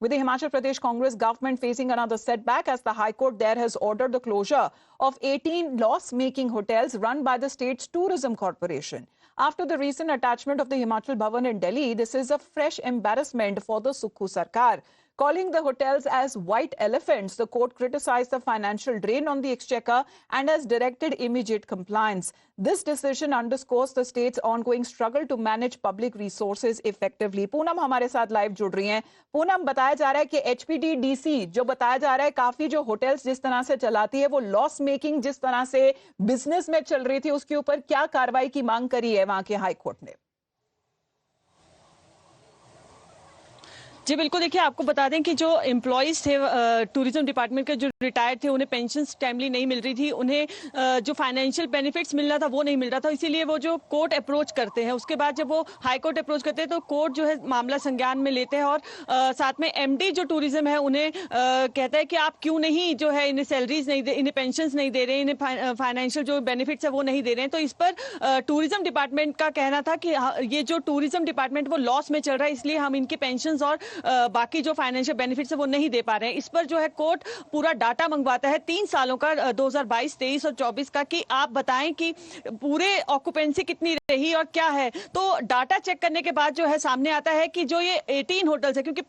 With the Himachal Pradesh Congress government facing another setback as the High Court there has ordered the closure of 18 loss-making hotels run by the state's tourism corporation. After the recent attachment of the Himachal Bhavan in Delhi, this is a fresh embarrassment for the Sukhu Sarkar. Calling the hotels as white elephants, the court criticized the financial drain on the exchequer and has directed immediate compliance. This decision underscores the state's ongoing struggle to manage public resources effectively. Poonam हमारे साथ live जुड़ रही हैं। पूनम, बताया जा रहा है कि HPTDC जो बताया जा रहा है काफी जो होटल्स जिस तरह से चलाती है वो लॉस मेकिंग जिस तरह से बिजनेस में चल रही थी उसके ऊपर क्या कार्रवाई की मांग करी है वहां के हाई कोर्ट ने? जी बिल्कुल, देखिए आपको बता दें कि जो एम्प्लॉइज थे टूरिज्म डिपार्टमेंट के जो रिटायर्ड थे उन्हें पेंशन टाइमली नहीं मिल रही थी, उन्हें जो फाइनेंशियल बेनिफिट्स मिल रहा था वो नहीं मिल रहा था, इसीलिए वो जो कोर्ट अप्रोच करते हैं उसके बाद जब वो हाई कोर्ट अप्रोच करते हैं तो कोर्ट जो है मामला संज्ञान में लेते हैं और साथ में MD जो टूरिज्म है उन्हें कहता है कि आप क्यों नहीं जो है इन्हें सैलरीज नहीं दे, इन्हें पेंशन नहीं दे रहे, इन्हें फाइनेंशियल जो बेनिफिट्स है वो नहीं दे रहे हैं। तो इस पर टूरिज्म डिपार्टमेंट का कहना था कि ये जो टूरिज्म डिपार्टमेंट वो लॉस में चल रहा है, इसलिए हम इनके पेंशन और बाकी जो फाइनेंशियल बेनिफिट्स है वो नहीं दे पा रहे हैं। इस पर जो है कोर्ट पूरा डाटा मंगवाता है 3 सालों का 2022, 23 और 24 का कि आप बताएं कि पूरे ऑक्यूपेंसी कितनी रही और क्या है। तो डाटा चेक करने के बाद जो है सामने आता है कि जो ये 18 होटल्स है, क्योंकि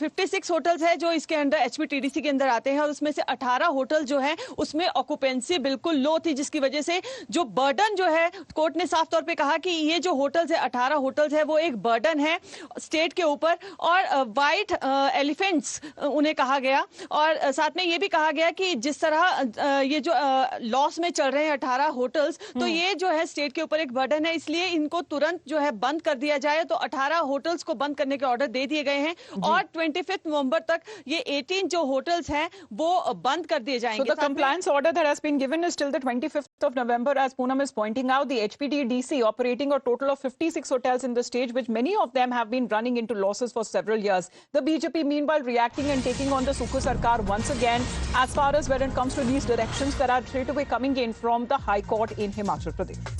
56 होटल्स है जो इसके अंदर HPTDC के अंदर आते हैं और उसमें से 18 होटल जो है उसमें ऑक्यूपेंसी बिल्कुल लो थी, जिसकी वजह से जो बर्डन जो है कोर्ट ने साफ तौर पे कहा कि ये जो होटल्स है 18 होटल्स है वो एक बर्डन है स्टेट के ऊपर और वाइट एलिफेंट्स उन्हें कहा गया। और साथ में ये भी कहा गया कि जिस तरह ये जो लॉस में चल रहे हैं 18 होटल्स, तो ये जो है स्टेट के ऊपर एक बर्डन है, इसलिए इनको तुरंत जो है बंद कर दिया जाए। तो 18 होटल्स को बंद करने के ऑर्डर दे दिए गए हैं और 25 नवंबर तक ये 18 जो होटल्स हैं वो बंद कर दिए जाएंगे। So the compliance order that has been given is till the 25th of November, as Poonam is pointing out. The HPTDC operating a total of 56 hotels in the state, which many of them have been running into losses for several years. The BJP meanwhile reacting and taking on the Sukhu Sarkar once again as far as when it comes to these directions that are straight away coming in from the High Court in Himachal Pradesh.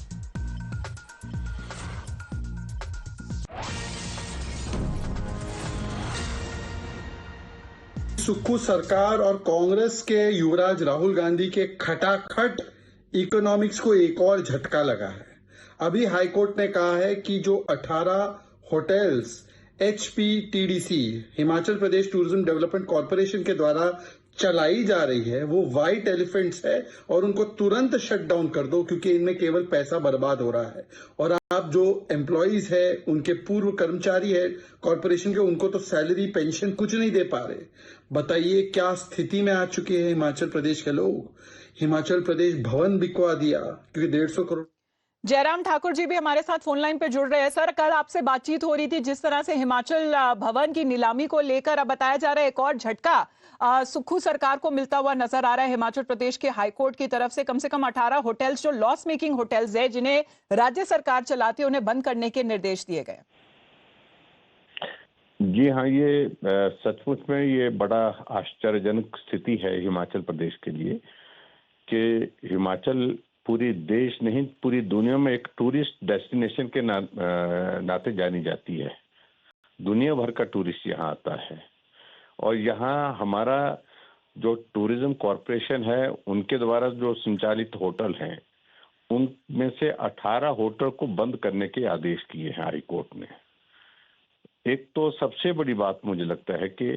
Sukhu सरकार और कांग्रेस के युवराज राहुल गांधी के खटाखट economics को एक और झटका लगा है। अभी हाईकोर्ट ने कहा है कि जो 18 hotels HPTDC Himachal Pradesh tourism development corporation के द्वारा चलाई जा रही है वो व्हाइट एलिफेंट्स है और उनको तुरंत शट डाउन कर दो, क्योंकि इनमें केवल पैसा बर्बाद हो रहा है। और आप जो एम्प्लॉइज है, उनके पूर्व कर्मचारी है कॉरपोरेशन के, उनको तो सैलरी पेंशन कुछ नहीं दे पा रहे। बताइए क्या स्थिति में आ चुके हैं हिमाचल प्रदेश के लोग। हिमाचल प्रदेश भवन बिकवा दिया क्योंकि 150 करोड़। जयराम ठाकुर जी भी हमारे साथ फोन लाइन पर जुड़ रहे हैं। सर, कल आपसे बातचीत हो रही थी जिस तरह से हिमाचल भवन की नीलामी को लेकर, अब बताया जा रहा है एक और झटका सुक्खू सरकार को मिलता हुआ नजर आ रहा है। हिमाचल प्रदेश के हाईकोर्ट की तरफ से कम 18 होटल्स जो लॉस मेकिंग होटल्स है जिन्हें राज्य सरकार चलाती है उन्हें बंद करने के निर्देश दिए गए। जी हाँ, ये सचमुच में ये बड़ा आश्चर्यजनक स्थिति है हिमाचल प्रदेश के लिए कि हिमाचल पूरी देश नहीं पूरी दुनिया में एक टूरिस्ट डेस्टिनेशन के नाते जानी जाती है। दुनिया भर का टूरिस्ट यहाँ आता है और यहाँ हमारा जो टूरिज्म कॉरपोरेशन है उनके द्वारा जो संचालित होटल हैं उनमें से 18 होटल को बंद करने के आदेश किए हैं हाई कोर्ट ने। एक तो सबसे बड़ी बात मुझे लगता है कि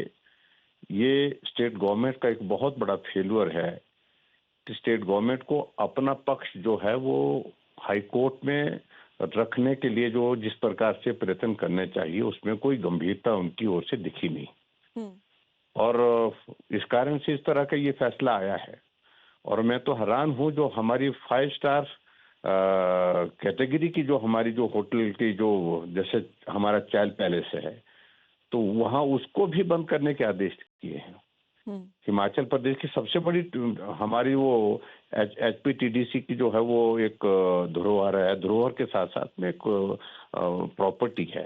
ये स्टेट गवर्नमेंट का एक बहुत बड़ा फेल्यूर है। स्टेट गवर्नमेंट को अपना पक्ष जो है वो हाई कोर्ट में रखने के लिए जो जिस प्रकार से प्रयत्न करने चाहिए उसमें कोई गंभीरता उनकी ओर से दिखी नहीं और इस कारण से इस तरह का ये फैसला आया है। और मैं तो हैरान हूं, जो हमारी 5 स्टार कैटेगरी की जो हमारी जो होटल की जो जैसे हमारा चैल पैलेस है तो वहां उसको भी बंद करने के आदेश किए हैं। हिमाचल प्रदेश की सबसे बड़ी हमारी वो HPTDC की जो है वो एक धरोहर है, धरोहर के साथ साथ में एक प्रॉपर्टी है।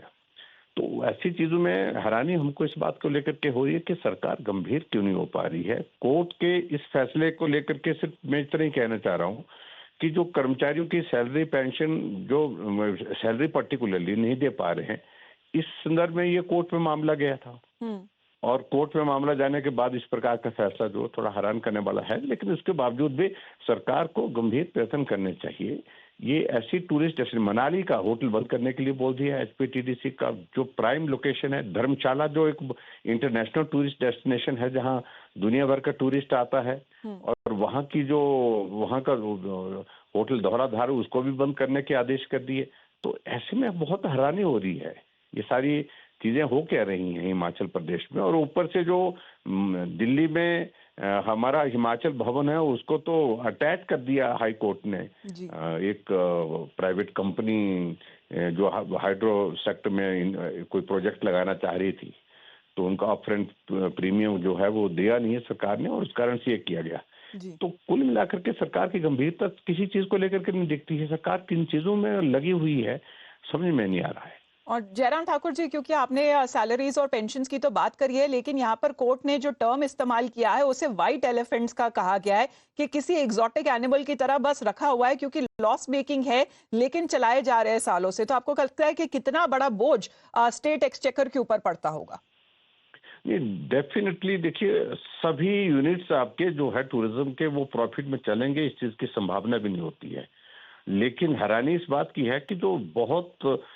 तो ऐसी चीजों में हैरानी हमको इस बात को लेकर के हो रही है कि सरकार गंभीर क्यों नहीं हो पा रही है। कोर्ट के इस फैसले को लेकर के सिर्फ मैं इतना ही कहना चाह रहा हूँ कि जो कर्मचारियों की सैलरी पेंशन जो सैलरी पर्टिकुलरली नहीं दे पा रहे हैं, इस संदर्भ में ये कोर्ट में मामला गया था और कोर्ट में मामला जाने के बाद इस प्रकार का फैसला जो थोड़ा हैरान करने वाला है, लेकिन उसके बावजूद भी सरकार को गंभीर प्रयत्न करने चाहिए। ये ऐसी टूरिस्ट डेस्टिनेशन, मनाली का होटल बंद करने के लिए बोल दिया है एचपीटीडीसी का, जो प्राइम लोकेशन है धर्मशाला, जो एक इंटरनेशनल टूरिस्ट डेस्टिनेशन है जहां दुनिया भर का टूरिस्ट आता है, और वहां का होटल धौलाधार उसको भी बंद करने के आदेश कर दिए। तो ऐसे में बहुत हैरानी हो रही है, ये सारी चीजें हो क्या रही हैं हिमाचल प्रदेश में। और ऊपर से जो दिल्ली में हमारा हिमाचल भवन है उसको तो अटैच कर दिया हाई कोर्ट ने, एक प्राइवेट कंपनी जो हाइड्रो सेक्टर में कोई प्रोजेक्ट लगाना चाह रही थी, तो उनका अपफ्रंट प्रीमियम जो है वो दिया नहीं है सरकार ने, और उस कारण से ये किया गया। तो कुल मिलाकर के सरकार की गंभीरता किसी चीज को लेकर के नहीं दिखती है। सरकार किन चीजों में लगी हुई है समझ में नहीं आ रहा है। और जयराम ठाकुर जी, क्योंकि आपने सैलरीज और पेंशन्स की तो बात करी है, लेकिन यहाँ पर कोर्ट ने जो टर्म इस्तेमाल किया है उसे व्हाइट एलिफेंट्स का कहा गया है कि किसी एग्जॉटिक एनिमल की तरह बस रखा हुआ है, क्योंकि लॉस मेकिंग है लेकिन चलाए जा रहे हैं सालों से। तो आपको लगता है कि कितना बड़ा बोझ स्टेट एक्सचेकर के ऊपर पड़ता होगा? डेफिनेटली देखिए, सभी यूनिट्स आपके जो है टूरिज्म के वो प्रॉफिट में चलेंगे, इस चीज की संभावना भी नहीं होती है। लेकिन हैरानी इस बात की है कि जो बहुत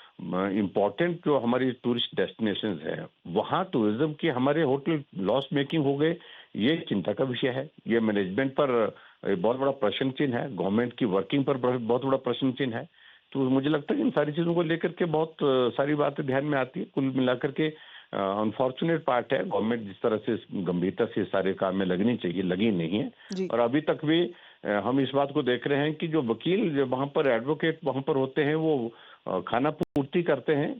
इम्पोर्टेंट जो हमारी टूरिस्ट डेस्टिनेशंस है वहाँ टूरिज्म की हमारे होटल लॉस मेकिंग हो गए, ये चिंता का विषय है। ये मैनेजमेंट पर बहुत बड़ा प्रश्न चिन्ह है, गवर्नमेंट की वर्किंग पर बहुत बड़ा प्रश्न चिन्ह है। तो मुझे लगता है कि इन सारी चीजों को लेकर के बहुत सारी बातें ध्यान में आती है। कुल मिलाकर के अनफॉर्चुनेट पार्ट है, गवर्नमेंट जिस तरह से गंभीरता से सारे काम में लगनी चाहिए लगी नहीं है। और अभी तक भी हम इस बात को देख रहे हैं कि जो वकील जो वहां पर एडवोकेट वहां पर होते हैं वो खाना पूर्ति करते हैं,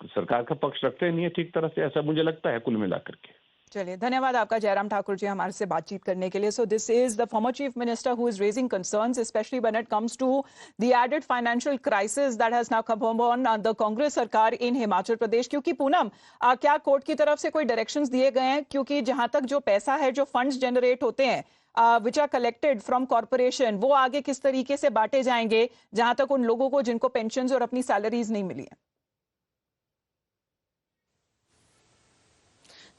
सरकार का पक्ष रखते नहीं है ठीक तरह से, ऐसा मुझे लगता है कुल मिलाकर के। चलिए, धन्यवाद आपका जयराम ठाकुर जी हमारे से बातचीत करने के लिए। So this is the former chief minister who is raising concerns specially when it comes to the added financial crisis that has now come on the Congress सरकार इन हिमाचल प्रदेश। क्योंकि पूनम, क्या कोर्ट की तरफ से कोई डायरेक्शंस दिए गए हैं? क्योंकि जहां तक जो पैसा है, जो फंड्स जनरेट होते हैं which are collected from corporation, वो आगे किस तरीके से बांटे जाएंगे जहां तक उन लोगों को जिनको पेंशन और अपनी सैलरीज नहीं मिली है?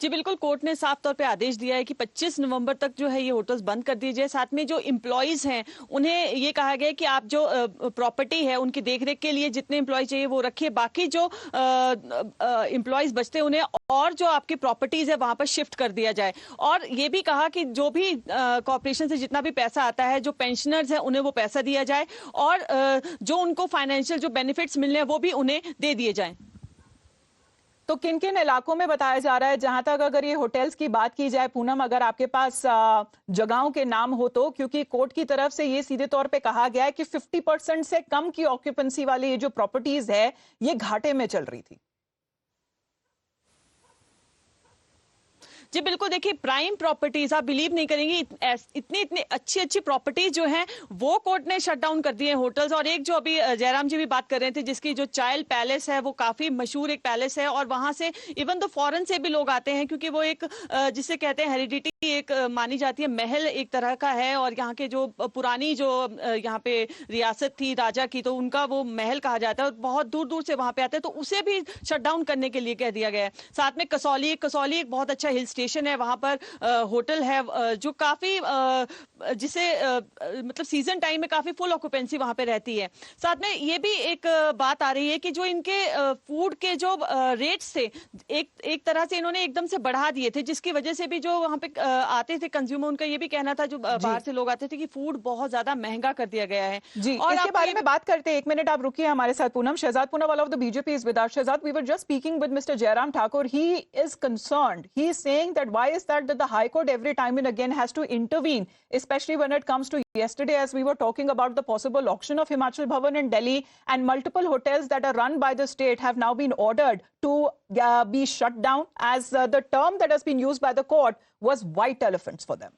जी बिल्कुल, कोर्ट ने साफ तौर पे आदेश दिया है कि 25 नवंबर तक जो है ये होटल्स बंद कर दिए जाए। साथ में जो एम्प्लॉयज हैं उन्हें ये कहा गया है कि आप जो प्रॉपर्टी है उनकी देखरेख के लिए जितने एम्प्लॉय चाहिए वो रखिए, बाकी जो एम्प्लॉयज बचते हैं उन्हें और जो आपकी प्रॉपर्टीज है वहां पर शिफ्ट कर दिया जाए। और ये भी कहा कि जो भी कॉर्पोरेशन से जितना भी पैसा आता है, जो पेंशनर्स हैं उन्हें वो पैसा दिया जाए, और जो उनको फाइनेंशियल जो बेनिफिट्स मिलने हैं वो भी उन्हें दे दिए जाए। तो किन किन इलाकों में बताया जा रहा है? जहां तक अगर ये होटल्स की बात की जाए पूनम, अगर आपके पास जगहों के नाम हो तो, क्योंकि कोर्ट की तरफ से ये सीधे तौर पे कहा गया है कि 50% से कम की ऑक्यूपेंसी वाली ये जो प्रॉपर्टीज है ये घाटे में चल रही थी। जी बिल्कुल, देखिए प्राइम प्रॉपर्टीज आप बिलीव नहीं करेंगे, इतनी अच्छी प्रॉपर्टीज जो हैं वो कोर्ट ने शट डाउन कर दिए हैं होटल्स। और एक जो अभी जयराम जी भी बात कर रहे थे जिसकी जो चाइल्ड पैलेस है वो काफी मशहूर एक पैलेस है, और वहां से इवन तो फॉरेन से भी लोग आते हैं, क्योंकि वो एक जिसे कहते हैं हेरिडिटी एक मानी जाती है, महल एक तरह का है। और यहाँ के जो पुरानी जो यहाँ पे रियासत थी राजा की, तो उनका वो महल कहा जाता है, और बहुत दूर दूर से वहां पे आते हैं, तो उसे भी शट डाउन करने के लिए कह दिया गया है। साथ में कसौली एक बहुत अच्छा हिल स्टेशन है, वहां पर होटल है जो काफी जिसे मतलब सीजन टाइम में काफी फुल ऑक्यूपेंसी वहां पे रहती है। साथ में ये भी एक बात आ रही है कि जो इनके फूड के जो रेट्स थे एक तरह से इन्होंने एकदम से बढ़ा दिए थे, जिसकी वजह से भी जो वहां पे आते थे कंज्यूमर, उनका ये भी कहना था जो बाहर से लोग आते थे कि फूड बहुत ज्यादा महंगा कर दिया गया है। जी, और इसके बारे में बात करते हैं, एक मिनट आप रुकिए हमारे साथ Poonam. Shehzad Poonawala of the BJP is with us. Shehzad, we were just speaking with Mr. Jairam Thakur. He is concerned. He is saying that why is that the High Court every time and again has to intervene, especially when it comes to yesterday, as we were talking about the possible auction of Himachal Bhavan in Delhi, and multiple hotels that are run by the state have now been ordered to be shut down, as the term that has been used by the court was white elephants for them.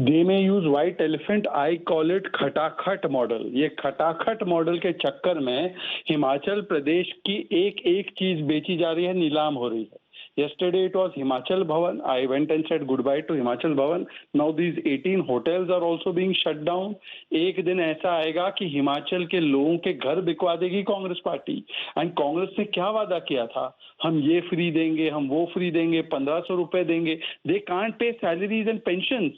They may use white elephant, I call it खटाखट model. ये खटाखट model के चक्कर में हिमाचल प्रदेश की एक एक चीज बेची जा रही है, नीलाम हो रही है। Yesterday it was Himachal Bhavan. I went and said goodbye to Himachal Bhavan. Now these 18 hotels are also being shut down. एक दिन ऐसा आएगा कि हिमाचल के लोगों के घर बिकवा देगी कांग्रेस पार्टी। एंड कांग्रेस ने क्या वादा किया था, हम ये फ्री देंगे, हम वो फ्री देंगे, 1500 रुपए देंगे। They can't pay salaries and pension.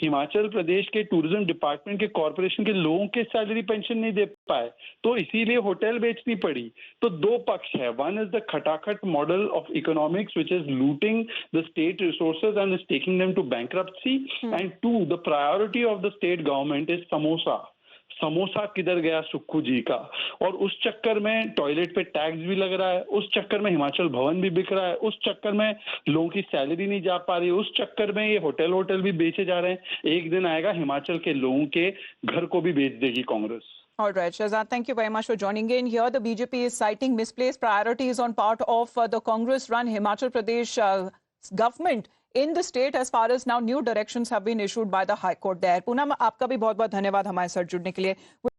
Himachal Pradesh के टूरिज्म डिपार्टमेंट के कॉर्पोरेशन के लोगों के सैलरी पेंशन नहीं दे पाए, तो इसीलिए होटल बेचनी पड़ी। तो दो पक्ष है, वन इज द खटाखट model of economics which is looting the state resources and is taking them to bankruptcy, and two, the priority of the state government is samosa किधर गया सुक्खू जी का, और उस चक्कर में टॉयलेट पे टैक्स भी लग रहा है, उस चक्कर में हिमाचल भवन भी बिक रहा है, उस चक्कर में लोगों की सैलरी नहीं जा पा रही, उस चक्कर में ये होटल भी बेचे जा रहे हैं। एक दिन आएगा हिमाचल के लोगों के घर को भी बेच देगी Congress. All right, Shahzad, thank you very much for joining in here. The BJP is citing misplaced priorities on part of the Congress-run Himachal Pradesh government in the state as far as now new directions have been issued by the High Court there. Poonam, आपका भी बहुत-बहुत धन्यवाद हमारे साथ जुड़ने के लिए।